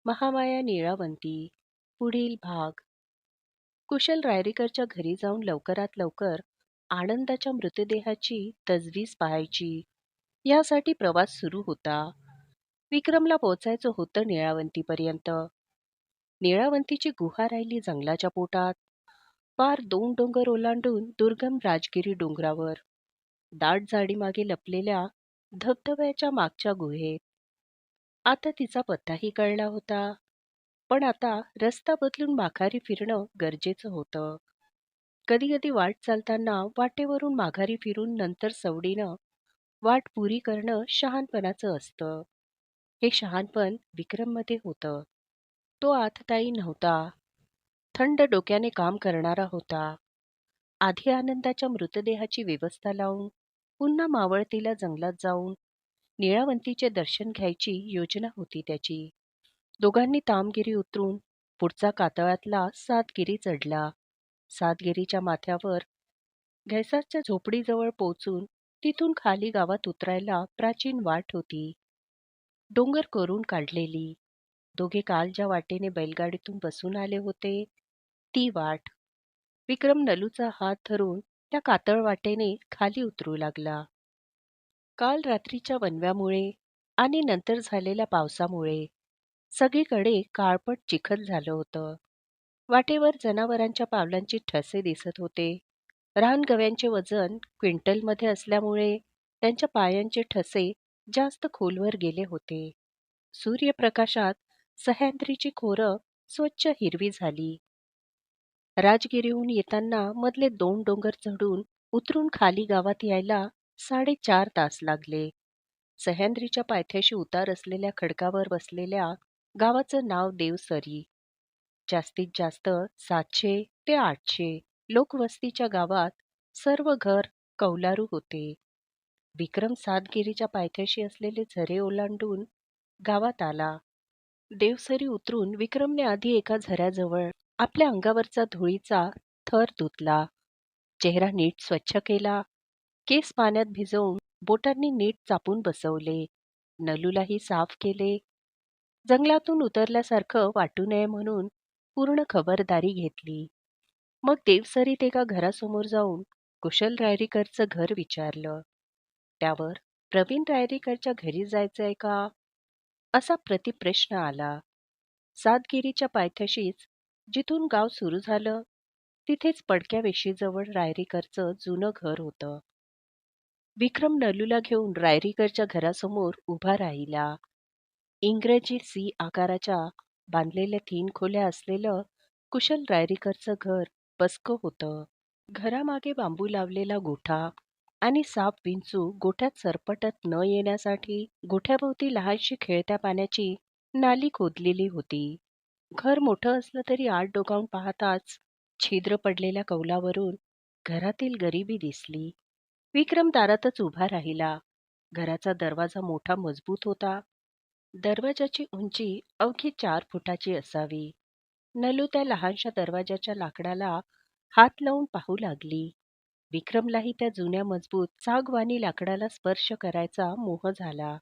महामाया निळावंती पुढील भाग. कुशल रायरीकरच्या घरी जाऊन लवकरात लवकर आनंदाच्या मृतदेहाची तजवीज पाहायची यासाठी प्रवास सुरू होता. विक्रमला पोहोचायचं होतं निळावंतीपर्यंत. निळावंतीची गुहा राहिली जंगलाच्या पोटात, पार 2 डोंगर ओलांडून दुर्गम राजगिरी डोंगरावर, दाट झाडीमागे लपलेल्या धबधब्याच्या मागच्या गुहेत. आता तिचा पत्ताही कळला होता, पण आता रस्ता बदलून माघारी फिरणं गरजेचं होतं. कधी कधी वाट चालताना वाटेवरून माघारी फिरून नंतर सवडीनं वाट पुरी करणं शहाणपणाचं असतं. हे शहाणपण विक्रममध्ये होतं. तो आततायी नव्हता, थंड डोक्याने काम करणारा होता. आधी आनंदाच्या मृतदेहाची व्यवस्था लावून पुन्हा मावळतीला जंगलात जाऊन निळावंतीचे दर्शन घ्यायची योजना होती त्याची. दोघांनी तामगिरी उतरून पुढचा कातळातला सातगिरी चढला. सातगिरीच्या माथ्यावर घैसाच्या झोपडीजवळ पोहोचून तिथून खाली गावात उतरायला प्राचीन वाट होती, डोंगर कोरून काढलेली. दोघे काल ज्या वाटेने बैलगाडीतून बसून आले होते ती वाट. विक्रम नलूचा हात धरून त्या कातळ वाटेने खाली उतरू लागला. काल रात्रीच्या वणव्यामुळे आणि नंतर झालेल्या पावसामुळे सगळीकडे काळपट चिखल झालं होतं. वाटेवर जनावरांच्या पावलांची ठसे दिसत होते. रानगव्यांचे वजन क्विंटलमध्ये असल्यामुळे त्यांच्या पायांचे ठसे जास्त खोलवर गेले होते. सूर्यप्रकाशात सह्याद्रीची खोरं स्वच्छ हिरवी झाली. राजगिरीहून येताना मधले 2 डोंगर चढून उतरून खाली गावात यायला 4.5 तास लागले. सह्याद्रीच्या पायथ्याशी उतार असलेल्या खडकावर बसलेल्या गावाचं नाव देवसरी. जास्तीत जास्त 700 ते 800 लोकवस्तीच्या गावात सर्व घर कौलारू होते. विक्रम सातगिरीच्या पायथ्याशी असलेले झरे ओलांडून गावात आला. देवसरी उतरून विक्रमने आधी एका झऱ्याजवळ आपल्या अंगावरचा धुळीचा थर धुतला, चेहरा नीट स्वच्छ केला, केस पाण्यात भिजवून बोटांनी नीट चापून बसवले, नलूलाही साफ केले. जंगलातून उतरल्यासारखं वाटू नये म्हणून पूर्ण खबरदारी घेतली. मग देवसरीत एका घरासमोर जाऊन कुशल रायरीकरचं घर विचारलं. त्यावर प्रवीण रायरीकरच्या घरी जायचंय का, असा प्रतिप्रश्न आला. सातगिरीच्या पायथ्याशीच जिथून गाव सुरू झालं तिथेच पडक्या वेशीजवळ रायरीकरचं जुनं घर होतं. विक्रम नलूला घेऊन रायरीकरच्या घरासमोर उभा राहिला. इंग्रजी सी आकाराच्या बांधलेल्या 3 खोल्या असलेलं कुशल रायरीकरचं घर पस्कं होतं. घरामागे बांबू लावलेला गोठा आणि साप विंचू गोठ्यात सरपटत न येण्यासाठी गोठ्याभोवती लहानशी खेळत्या पाण्याची नाली खोदलेली होती. घर मोठं असलं तरी आत डोकावून पाहताच छिद्र पडलेल्या कौलावरून घरातील गरिबी दिसली. विक्रम दारातच उभा राहिला. घराचा दरवाजा मोठा मजबूत होता. दरवाजाची उंची अवघी 4 फुटाची असावी. नलू त्या लहानशा दरवाजाच्या लाकडाला हात लावून पाहू लागली. विक्रमलाही त्या जुन्या मजबूत सागवानी लाकडाला स्पर्श करायचा मोह झाला.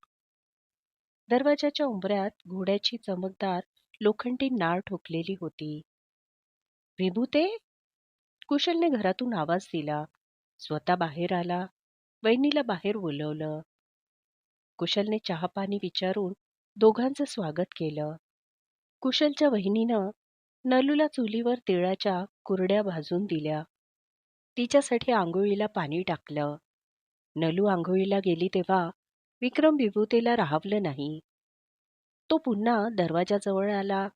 दरवाजाच्या उंबऱ्यात घोड्याची चमकदार लोखंडी नाळ ठोकलेली होती. विभूते, कुशलने घरातून आवाज दिला. स्वतः बाहेर आला. वहिनीला बाहेर बोलवलं. कुशलने चहापाणी विचारून दोघांचं स्वागत केलं. कुशलच्या वहिनीनं नलूला चुलीवर तिळाच्या कुरड्या भाजून दिल्या. तिच्यासाठी आंघोळीला पाणी टाकलं. नलू आंघोळीला गेली तेव्हा विक्रम विभूतेला राहवलं नाही. तो पुन्हा दरवाजाजवळ आला.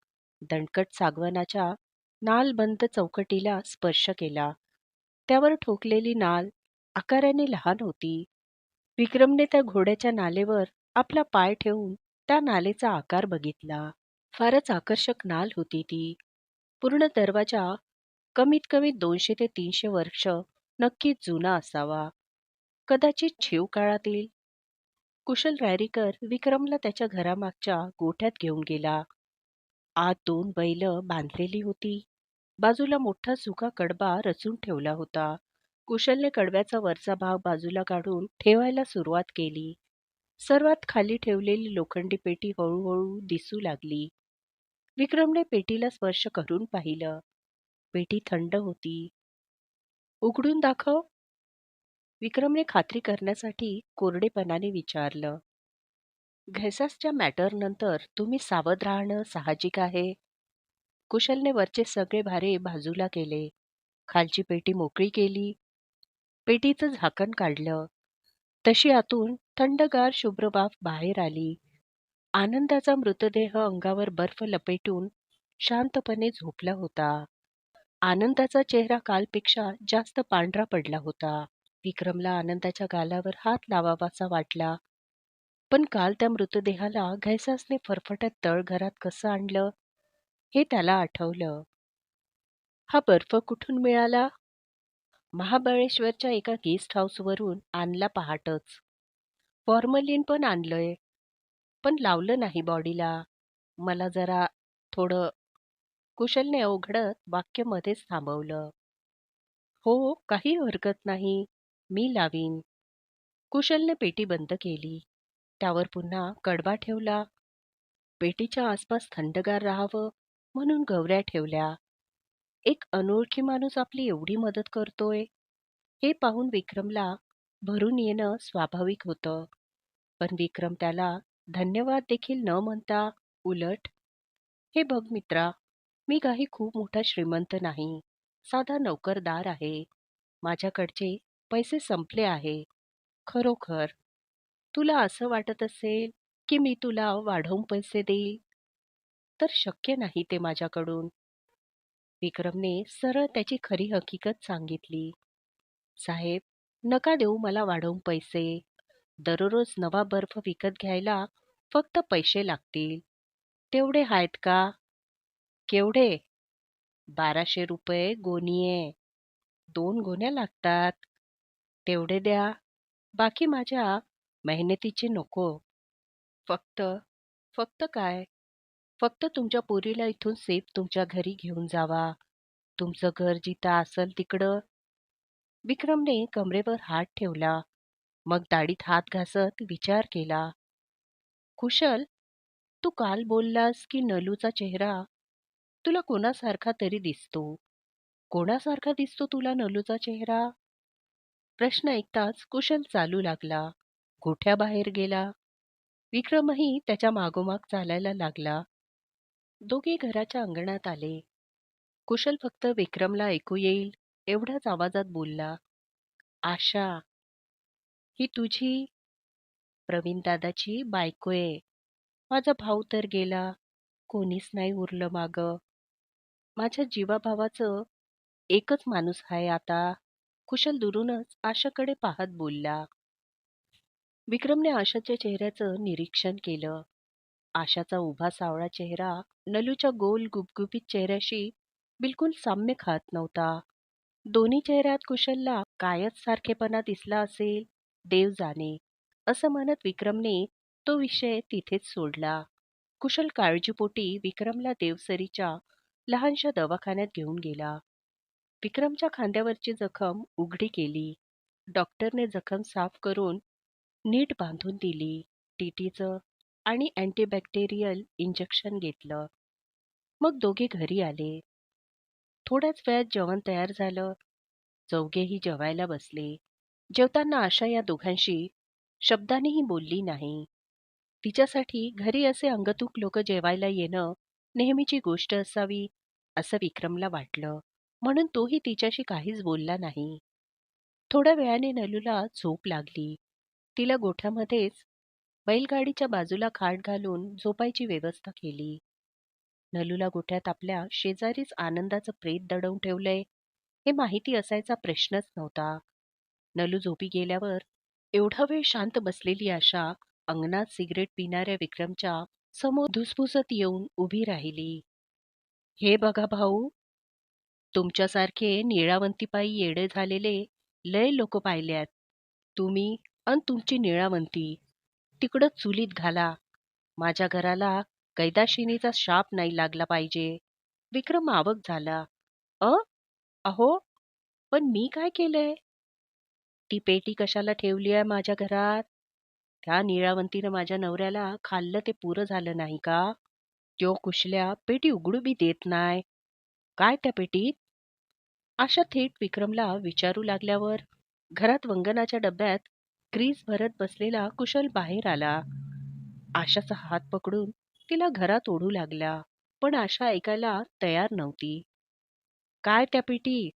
दणकट सागवानाच्या नालबंद चौकटीला स्पर्श केला. त्यावर ठोकलेली नाल आकाराने लहान होती. विक्रमने त्या घोड्याच्या नालेवर आपला पाय ठेवून त्या नालेचा आकार बघितला. फारच आकर्षक नाल होती ती. पूर्ण दरवाजा कमीत कमी 200 ते 300 वर्ष नक्कीच जुना असावा. कदाचित शिव काळातील. कुशल रायरीकर विक्रमला त्याच्या घरामागच्या गोठ्यात घेऊन गेला. आत 2 बैल बांधलेली होती. बाजूला मोठा सुका कडबा रचून ठेवला होता. कुशलने कडब्याचा वरचा भाग बाजूला काढून ठेवायला सुरुवात केली. सर्वात खाली ठेवलेली लोखंडी पेटी हळूहळू दिसू लागली. विक्रमने पेटीला स्पर्श करून पाहिलं. पेटी थंड होती. उघडून दाखव, विक्रमने खात्री करण्यासाठी कोरडेपणाने विचारलं. घैसासच्या मॅटरनंतर तुम्ही सावध राहणं साहजिक आहे. कुशलने वरचे सगळे भारे बाजूला केले. खालची पेटी मोकळी केली. पेटीचं झाकण काढलं. तशी आतून थंडगार शुभ्र वाफ बाहेर आली. आनंदाचा मृतदेह अंगावर बर्फ लपेटून शांतपणे झोपला होता. आनंदाचा चेहरा कालपेक्षा जास्त पांढरा पडला होता. विक्रमला आनंदाच्या गालावर हात लावावासा वाटला. पण काल त्या मृतदेहाला घैसासने फरफटत तळघरात कसं आणलं हे त्याला आठवलं. हा बर्फ कुठून मिळाला? महाबळेश्वरच्या एका गेस्ट हाऊसवरून आणला पहाटच. फॉर्मलिन पण आणलंय, पण लावलं नाही बॉडीला. मला जरा थोडं. कुशलने अवघडत वाक्य मध्येच थांबवलं. हो, काही हरकत नाही. मी लावीन. कुशलने पेटी बंद केली. त्यावर पुन्हा कडबा ठेवला. पेटीच्या आसपास थंडगार राहावं म्हणून गवऱ्या ठेवल्या. एक अनोळखी माणूस आपली एवढी मदत करतोय हे पाहून विक्रमला भरून येणं स्वाभाविक होतं. पण विक्रम त्याला धन्यवाद देखील न म्हणता उलट, हे बघ मित्रा, मी काही खूप मोठा श्रीमंत नाही. साधा नोकरदार आहे. माझ्याकडचे पैसे संपले आहे. खरोखर तुला असं वाटत असेल की मी तुला वाढवून पैसे देईल, तर शक्य नाही ते माझ्याकडून. विक्रमने सरळ त्याची खरी हकीकत सांगितली. साहेब, नका देऊ मला वाढवून पैसे. दररोज नवा बर्फ विकत घ्यायला फक्त पैसे लागतील. तेवढे आहेत का? केवढे? 1200 गोणीये. 2 गोण्या लागतात. तेवढे द्या. बाकी माझ्या मेहनतीचे नको. फक्त फक्त काय? फक्त तुमच्या पोरीला इथून सेफ तुमच्या घरी घेऊन जावा. तुमचं घर जिथं असल तिकडं. विक्रमने कमरेवर हात ठेवला. मग दाढीत हात घासत विचार केला. कुशल, तू काल बोललास की नलूचा चेहरा तुला कोणासारखा तरी दिसतो. कोणासारखा दिसतो तुला नलूचा चेहरा? प्रश्न ऐकताच कुशल चालू लागला. गोठ्याबाहेर गेला. विक्रमही त्याच्या मागोमाग चालायला लागला. दोघे घराच्या अंगणात आले. कुशल फक्त विक्रमला ऐकू येईल एवढ्याच आवाजात बोलला. आशा, ही तुझी प्रवीण दादाची बायकोय. माझा भाऊ तर गेला. कोणीच नाही उरलं मागं. माझ्या जीवाभावाचं एकच माणूस आहे आता. कुशल दुरूनच आशाकडे पाहत बोलला. विक्रमने आशाच्या चेहऱ्याचं निरीक्षण केलं. आशाचा उभा सावळा चेहरा नलूच्या गोल गुबगुबीत चेहऱ्याशी बिलकुल साम्य खात नव्हता. दोन्ही चेहऱ्यात कुशलला कायच सारखेपणा दिसला असेल, देव जाणे. असं म्हणत विक्रमने तो विषय तिथेच सोडला. कुशल काळजीपोटी विक्रमला देवसरीच्या लहानशा दवाखान्यात घेऊन गेला. विक्रमच्या खांद्यावरची जखम उघडी केली. डॉक्टरने जखम साफ करून नीट बांधून दिली. टीटीचं आणि अँटीबॅक्टेरियल इंजेक्शन घेतलं. मग दोघे घरी आले. थोड्याच वेळात जेवण तयार झालं. चौघेही जेवायला बसले. जेवताना आशा या दोघांशी शब्दानेही बोलली नाही. तिच्यासाठी घरी असे अंगतूक लोक जेवायला येणं नेहमीची गोष्ट असावी असं विक्रमला वाटलं. म्हणून तोही तिच्याशी काहीच बोलला नाही. थोड्या वेळाने नलूला झोप लागली. तिला गोठ्यामध्येच बैलगाडीच्या बाजूला खाट घालून झोपायची व्यवस्था केली. नलूला गोठ्यात आपल्या शेजारीच आनंदाचं प्रेत दडवून ठेवलंय हे माहिती असायचा प्रश्नच नव्हता. नलू झोपी गेल्यावर एवढा वेळ शांत बसलेली आशा अंगणात सिगरेट पिणाऱ्या विक्रमच्या समोर धुसफुसत येऊन उभी राहिली. हे बघा भाऊ, तुमच्यासारखे निळावंतीपायी येडे झालेले लय लोक पाहिल्यात. तुम्ही अन तुमची निळावंती तिकडं चुलीत घाला. माझ्या घराला कैदाशिनीचा शाप नाही लागला पाहिजे. विक्रम आवक झाला. अ अहो, पण मी काय केलंय? ती पेटी कशाला ठेवली आहे माझ्या घरात? त्या निळावंतीनं माझ्या नवऱ्याला खाल्लं ते पुरं झालं नाही का? त्यो कुशल्या पेटी उघडू बी देत नाय. काय त्या पेटीत? आशा थेट विक्रमला विचारू लागल्यावर घरात वंगणाच्या डब्यात ग्रीस भरत बसलेला कुशल बाहेर आला. आशाचा हात पकडून तिला घरात ओढू लागला. पण आशा ऐकायला तयार नव्हती. काय त्या पेटी?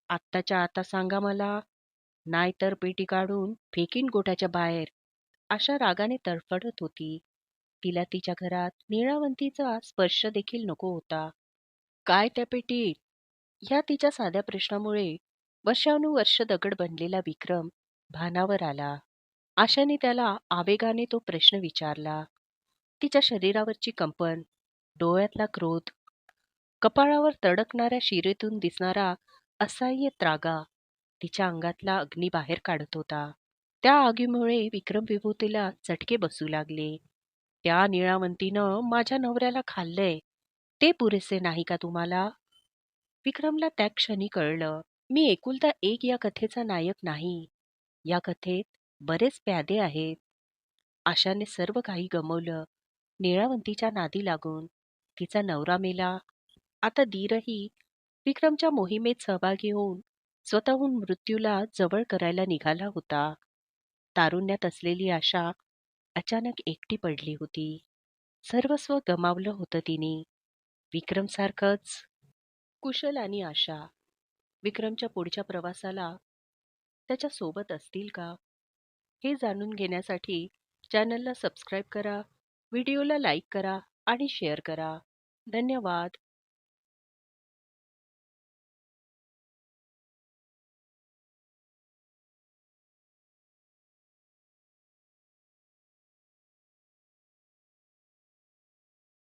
आत्ताच्या आता सांगा मला, नाहीतर पेटी काढून फेकीन गोठ्याच्या बाहेर. आशा रागाने तडफडत होती. तिला तिच्या घरात नीळावंतीचा स्पर्श देखील नको होता. काय त्या पेटीत? ह्या तिच्या साध्या प्रश्नामुळे वर्षानुवर्ष दगड बनलेला विक्रम भानावर आला. आशाने त्याला आवेगाने तो प्रश्न विचारला. तिच्या शरीरावरची कंपन, डोळ्यातला क्रोध, कपाळावर तडकणाऱ्या शिरेतून दिसणारा असह्य त्रागा तिच्या अंगातला अग्नी बाहेर काढत होता. त्या आगीमुळे विक्रम विभूतीला चटके बसू लागले. त्या निळावंतीनं माझ्या नवऱ्याला खाल्लंय, ते पुरेसे नाही का तुम्हाला? विक्रमला त्या क्षणी कळलं, मी एकुलता एक या कथेचा नायक नाही. या कथेत बरेच प्यादे आहेत. आशाने सर्व काही गमावलं. निळावंतीच्या नादी लागून तिचा नवरा मेला. आता दीरही विक्रमच्या मोहिमेत सहभागी होऊन स्वतःहून मृत्यूला जवळ करायला निघाला होता. तारुण्यात असलेली आशा अचानक एकटी पडली होती. सर्वस्व गमावलं होतं तिने. विक्रमसारखंच. कुशल आणि आशा विक्रमच्या पुढच्या प्रवासाला त्याच्या सोबत असतील का? हे जाणून घेण्यासाठी चॅनलला सबस्क्राईब करा, व्हिडिओला लाईक करा आणि शेअर करा. धन्यवाद.